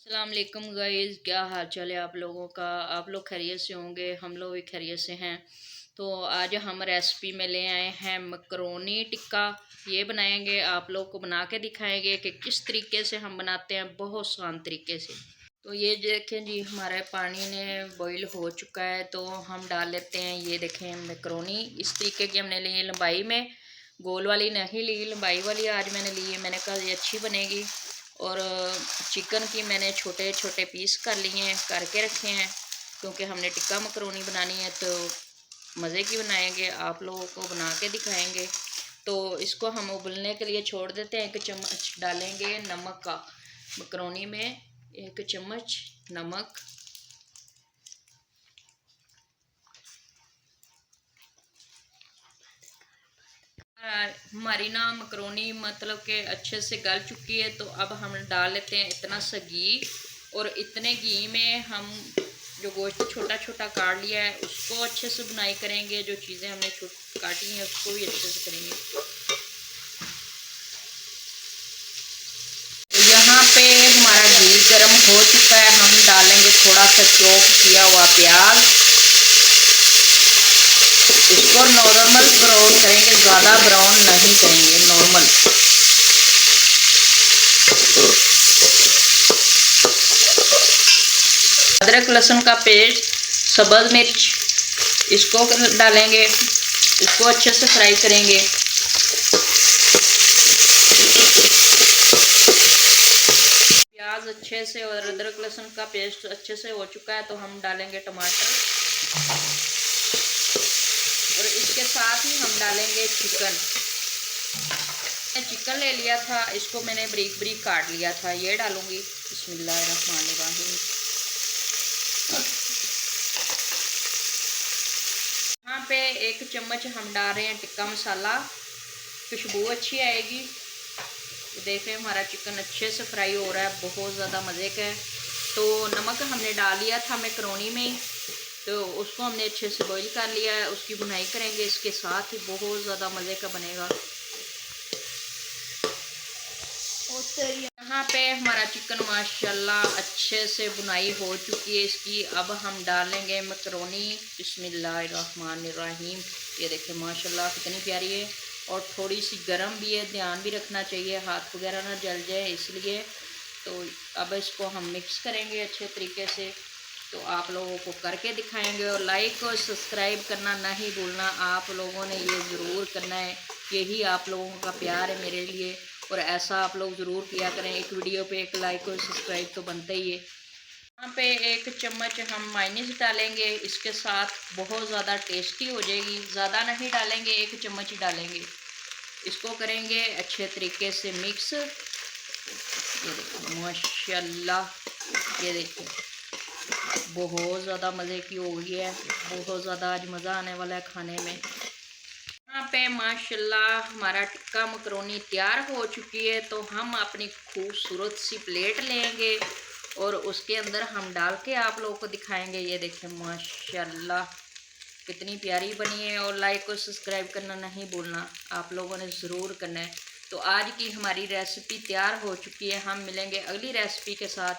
अस्सलाम वालेकुम गाइस, क्या हाल चाल है आप लोगों का। आप लोग खैरियत से होंगे, हम लोग भी खैरियत से हैं। तो आज हम रेसिपी में ले आए हैं मकरोनी टिक्का। ये बनाएंगे, आप लोग को बना के दिखाएंगे कि किस तरीके से हम बनाते हैं, बहुत आसान तरीके से। तो ये देखें जी, हमारे पानी ने बॉईल हो चुका है, तो हम डाल लेते हैं। ये देखें मकरोनी इस तरीके की हमने ली है, लंबाई में, गोल वाली नहीं ली, लंबाई वाली आज मैंने ली है। मैंने कहा ये अच्छी बनेगी। और चिकन की मैंने छोटे छोटे पीस कर लिए हैं, करके रखे हैं, क्योंकि हमने टिक्का मकरोनी बनानी है तो मज़े की बनाएंगे, आप लोगों को बना के दिखाएंगे। तो इसको हम उबलने के लिए छोड़ देते हैं। 1 चम्मच डालेंगे नमक का, मकरोनी में 1 चम्मच नमक। हमारी ना मकरोनी मतलब कि अच्छे से गल चुकी है, तो अब हम डाल लेते हैं इतना सा घी। और इतने घी में हम जो गोश्त छोटा छोटा काट लिया है उसको अच्छे से बुनाई करेंगे, जो चीज़ें हमने काटी हैं उसको भी अच्छे से करेंगे। तो यहाँ पे हमारा घी गर्म हो चुका है, हम डालेंगे थोड़ा सा चॉप किया हुआ प्याज। इसको नॉर्मल ब्राउन करेंगे, ज़्यादा ब्राउन नहीं करेंगे, नॉर्मल। अदरक लहसुन का पेस्ट, सब्ज़ मिर्च, इसको डालेंगे, इसको अच्छे से फ्राई करेंगे। प्याज अच्छे से और अदरक लहसुन का पेस्ट अच्छे से हो चुका है, तो हम डालेंगे टमाटर। और इसके साथ ही हम डालेंगे चिकन। चिकन ले लिया था, इसको मैंने बारीक बारीक काट लिया था, ये डालूंगी। बिस्मिल्लाहिर्रहमानिर्रहीम। यहाँ पे 1 चम्मच हम डाल रहे हैं टिक्का मसाला, खुशबू अच्छी आएगी। देखें हमारा चिकन अच्छे से फ्राई हो रहा है, बहुत ज़्यादा मज़े का है। तो नमक हमने डाल लिया था मकरोनी में, तो उसको हमने अच्छे से बॉईल कर लिया है, उसकी बुनाई करेंगे इसके साथ ही, बहुत ज़्यादा मज़े का बनेगा। यहाँ पे हमारा चिकन माशाल्लाह अच्छे से बुनाई हो चुकी है इसकी। अब हम डालेंगे मकरोनी। बिस्मिल्लाहिर्रहमानिर्रहीम। ये देखें माशाल्लाह कितनी प्यारी है, और थोड़ी सी गर्म भी है, ध्यान भी रखना चाहिए हाथ वगैरह ना जल जाए इसलिए। तो अब इसको हम मिक्स करेंगे अच्छे तरीके से, तो आप लोगों को करके दिखाएंगे। और लाइक और सब्सक्राइब करना नहीं भूलना, आप लोगों ने ये ज़रूर करना है, यही आप लोगों का प्यार है मेरे लिए। और ऐसा आप लोग ज़रूर किया करें, एक वीडियो पे 1 लाइक और सब्सक्राइब तो बनता ही है। यहाँ पे 1 चम्मच हम मायोनीज़ डालेंगे, इसके साथ बहुत ज़्यादा टेस्टी हो जाएगी। ज़्यादा नहीं डालेंगे, 1 चम्मच ही डालेंगे। इसको करेंगे अच्छे तरीके से मिक्स। ये देखो माशाल्लाह, ये देखो बहुत ज़्यादा मज़े की हो गई है, बहुत ज़्यादा आज मज़ा आने वाला है खाने में। यहाँ पे माशाल्लाह हमारा टिक्का मकरोनी तैयार हो चुकी है, तो हम अपनी खूबसूरत सी प्लेट लेंगे और उसके अंदर हम डाल के आप लोगों को दिखाएंगे। ये देखें माशाल्लाह कितनी प्यारी बनी है। और लाइक और सब्सक्राइब करना नहीं भूलना, आप लोगों ने ज़रूर करना है। तो आज की हमारी रेसिपी तैयार हो चुकी है, हम मिलेंगे अगली रेसिपी के साथ।